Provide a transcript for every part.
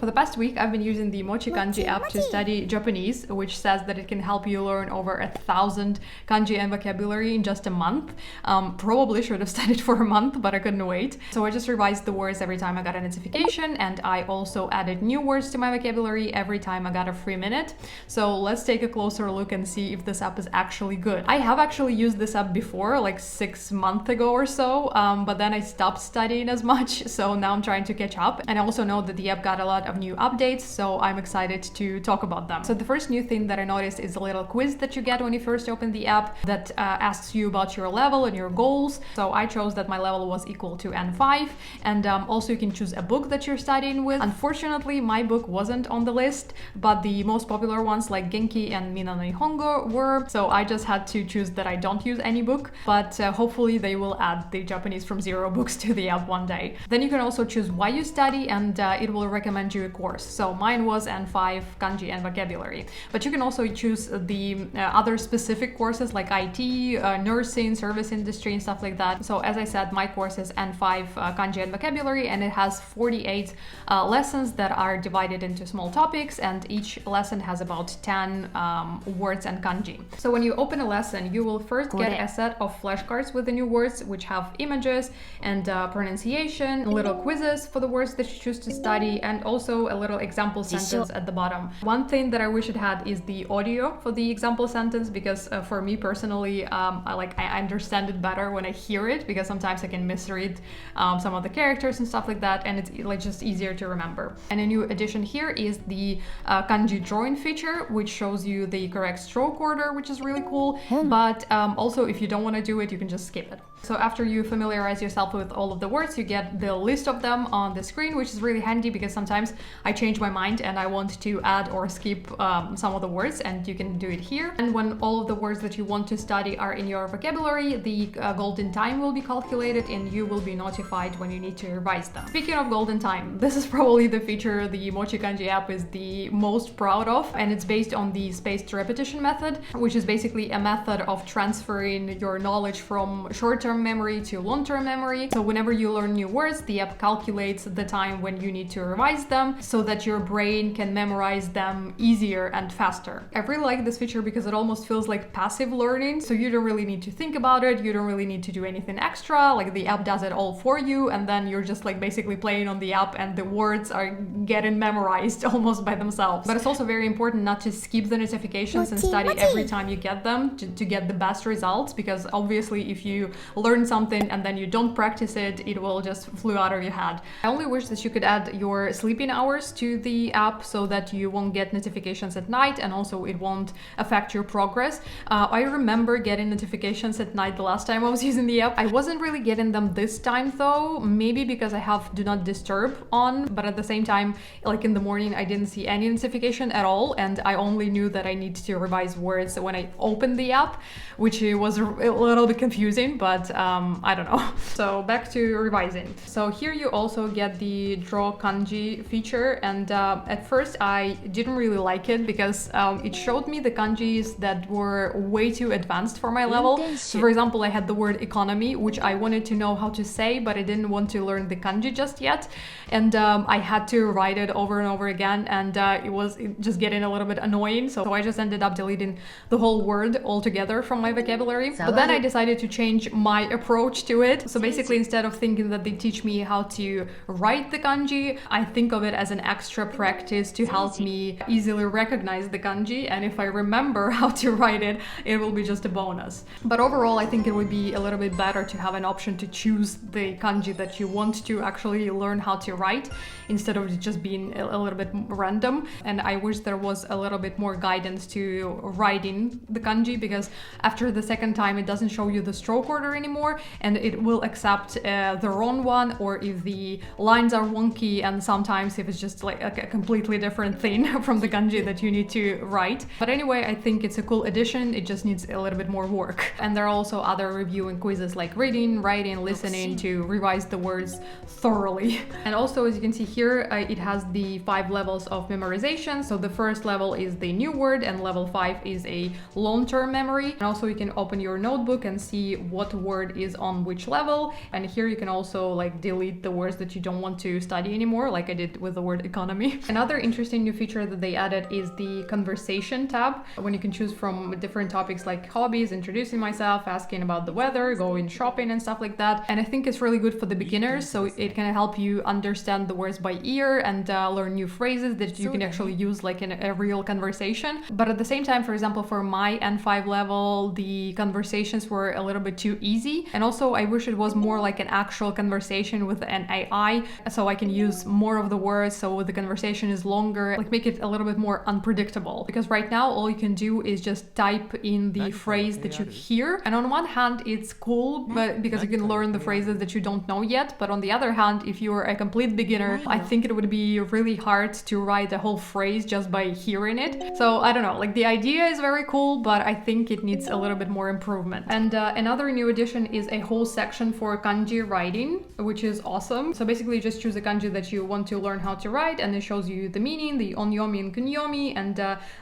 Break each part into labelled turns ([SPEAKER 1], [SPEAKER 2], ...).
[SPEAKER 1] For the past week, I've been using the MochiKanji app to study Japanese, which says that it can help you learn over 1,000 kanji and vocabulary in just a month. Probably should have studied for a month, but I couldn't wait. So I just revised the words every time I got a notification, and I also added new words to my vocabulary every time I got a free minute. So let's take a closer look and see if this app is actually good. I have actually used this app before, like 6 months ago or so, but then I stopped studying as much, so now I'm trying to catch up. And I also know that the app got a lot of new updates, so I'm excited to talk about them. So the first new thing that I noticed is a little quiz that you get when you first open the app that asks you about your level and your goals. So I chose that my level was equal to N5, and also you can choose a book that you're studying with. Unfortunately, my book wasn't on the list, but the most popular ones like Genki and Mina no Nihongo were, so I just had to choose that I don't use any book, but hopefully they will add the Japanese from Zero books to the app one day. Then you can also choose why you study, and it will recommend you a course. So mine was N5 kanji and vocabulary, but you can also choose the other specific courses like IT, nursing, service industry and stuff like that. So as I said, my course is N5 kanji and vocabulary, and it has 48 lessons that are divided into small topics, and each lesson has about 10 words and kanji. So when you open a lesson, you will first get a set of flashcards with the new words, which have images and pronunciation, little quizzes for the words that you choose to study, and also a little example sentence at the bottom. One thing that I wish it had is the audio for the example sentence, because for me personally, I understand it better when I hear it, because sometimes I can misread some of the characters and stuff like that, and it's like just easier to remember. And a new addition here is the kanji drawing feature, which shows you the correct stroke order, which is really cool. But also, if you don't want to do it, you can just skip it. So after you familiarize yourself with all of the words, you get the list of them on the screen, which is really handy because sometimes I change my mind and I want to add or skip some of the words, and you can do it here. And when all of the words that you want to study are in your vocabulary, the golden time will be calculated and you will be notified when you need to revise them. Speaking of golden time, this is probably the feature the MochiKanji app is the most proud of, and it's based on the spaced repetition method, which is basically a method of transferring your knowledge from short-term memory to long-term memory. So whenever you learn new words, the app calculates the time when you need to revise them so that your brain can memorize them easier and faster. I really like this feature because it almost feels like passive learning, so you don't really need to think about it, you don't really need to do anything extra, like the app does it all for you, and then you're just like basically playing on the app and the words are getting memorized almost by themselves. But it's also very important not to skip the notifications and study every time you get them to get the best results, because obviously if you learn something and then you don't practice it, it will just flew out of your head. I only wish that you could add your sleeping hours to the app so that you won't get notifications at night, and also it won't affect your progress. I remember getting notifications at night the last time I was using the app. I wasn't really getting them this time though, maybe because I have do not disturb on, but at the same time, like in the morning, I didn't see any notification at all, and I only knew that I need to revise words when I opened the app, which was a little bit confusing, but I don't know. So back to revising. So here you also get the draw kanji feature, and at first I didn't really like it because it showed me the kanjis that were way too advanced for my level. So for example, I had the word economy, which I wanted to know how to say, but I didn't want to learn the kanji just yet, and I had to write it over and over again, and it was just getting a little bit annoying, so I just ended up deleting the whole word altogether from my vocabulary. But then I decided to change my approach to it. So basically, instead of thinking that they teach me how to write the kanji, I think of it as an extra practice to help me easily recognize the kanji, and if I remember how to write it, it will be just a bonus. But overall, I think it would be a little bit better to have an option to choose the kanji that you want to actually learn how to write, instead of just being a little bit random. And I wish there was a little bit more guidance to writing the kanji, because after the second time it doesn't show you the stroke order anymore, and it will accept the wrong one, or if the lines are wonky, and sometimes if it's just like a completely different thing from the kanji that you need to write. But anyway, I think it's a cool addition, it just needs a little bit more work. And there are also other review and quizzes like reading, writing, listening to revise the words thoroughly. And also, as you can see here, it has the 5 levels of memorization. So the first level is the new word, and level 5 is a long-term memory. And also you can open your notebook and see what word is on which level, and here you can also like delete the words that you don't want to study anymore, like I did with with the word economy. Another interesting new feature that they added is the conversation tab, when you can choose from different topics like hobbies, introducing myself, asking about the weather, going shopping and stuff like that. And I think it's really good for the beginners, so it can help you understand the words by ear and learn new phrases that you can actually use like in a real conversation. But at the same time, for example, for my N5 level, the conversations were a little bit too easy. And also I wish it was more like an actual conversation with an AI, so I can use more of the words, so the conversation is longer, like make it a little bit more unpredictable. Because right now all you can do is just type in the phrase that you hear. And on one hand, it's cool, but because you can learn the phrases that you don't know yet. But on the other hand, if you're a complete beginner, I think it would be really hard to write a whole phrase just by hearing it. So I don't know, like the idea is very cool, but I think it needs a little bit more improvement. And another new addition is a whole section for kanji writing, which is awesome. So basically you just choose a kanji that you want to learn how to write, and it shows you the meaning, the onyomi and kunyomi, and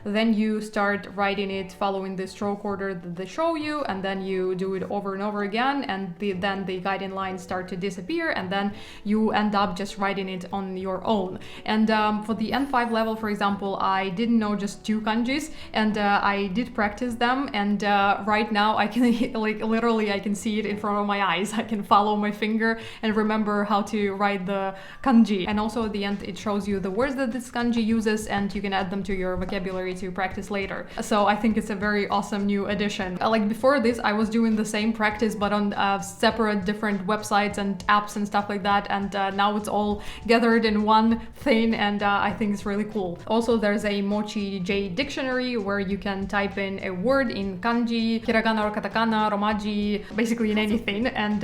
[SPEAKER 1] then you start writing it following the stroke order that they show you, and then you do it over and over again, and then the guiding lines start to disappear, and then you end up just writing it on your own. And for the N5 level, for example, I didn't know just 2 kanjis, and I did practice them, and right now I can like literally I can see it in front of my eyes. I can follow my finger and remember how to write the kanji. And also at the end it shows you the words that this kanji uses, and you can add them to your vocabulary to practice later. So I think it's a very awesome new addition. Like before this I was doing the same practice but on separate different websites and apps and stuff like that, and now it's all gathered in one thing, and I think it's really cool. Also there's a Mochi J dictionary where you can type in a word in kanji, hiragana or katakana, romaji, basically in anything, and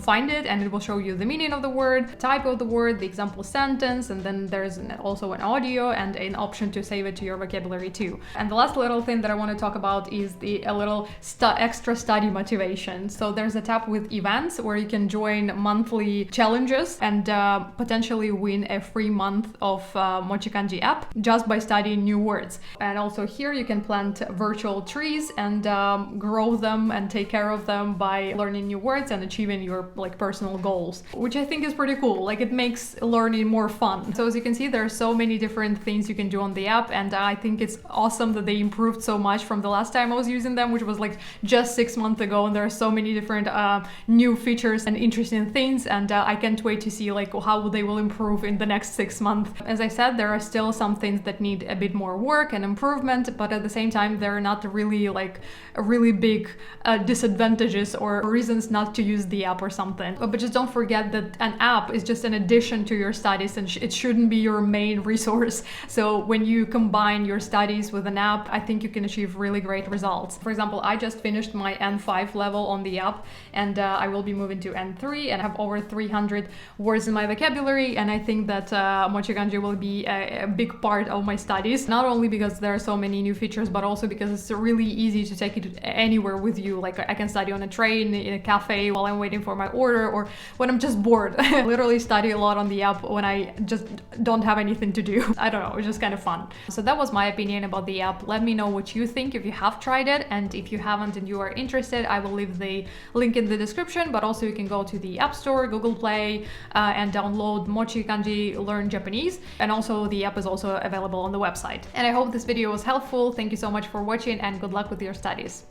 [SPEAKER 1] find it, and it will show you the meaning of the word, type of the word, the example sentence, and then there's also an audio and an option to save it to your vocabulary too. And the last little thing that I want to talk about is a little extra study motivation. So there's a tab with events where you can join monthly challenges and potentially win a free month of MochiKanji app just by studying new words. And also here you can plant virtual trees and grow them and take care of them by learning new words and achieving your like personal goals, which I think is pretty cool. Like it makes learning more fun. So as you can see, there are so many different things you can do on the app, and I think it's awesome that they improved so much from the last time I was using them, which was like just 6 months ago, and there are so many different new features and interesting things, and I can't wait to see like how they will improve in the next 6 months. As I said, there are still some things that need a bit more work and improvement, but at the same time they're not really like really big disadvantages or reasons not to use the app or something. But just don't forget that an app is just an addition to your studies, and it shouldn't be your main resource. So when you combine your studies with an app, I think you can achieve really great results. For example, I just finished my N5 level on the app, and I will be moving to N3 and have over 300 words in my vocabulary, and I think that MochiKanji will be a big part of my studies, not only because there are so many new features, but also because it's really easy to take it anywhere with you. Like I can study on a train, in a cafe, while I'm waiting for my order, or when I'm just bored. I literally study a lot on the app when I just don't have anything to do. I don't know, it's just kind of fun. So that was my opinion about the app. Let me know what you think if you have tried it, and if you haven't and you are interested, I will leave the link in the description, but also you can go to the App Store, Google Play, and download MochiKanji Learn Japanese, and also the app is also available on the website. And I hope this video was helpful. Thank you so much for watching, and good luck with your studies.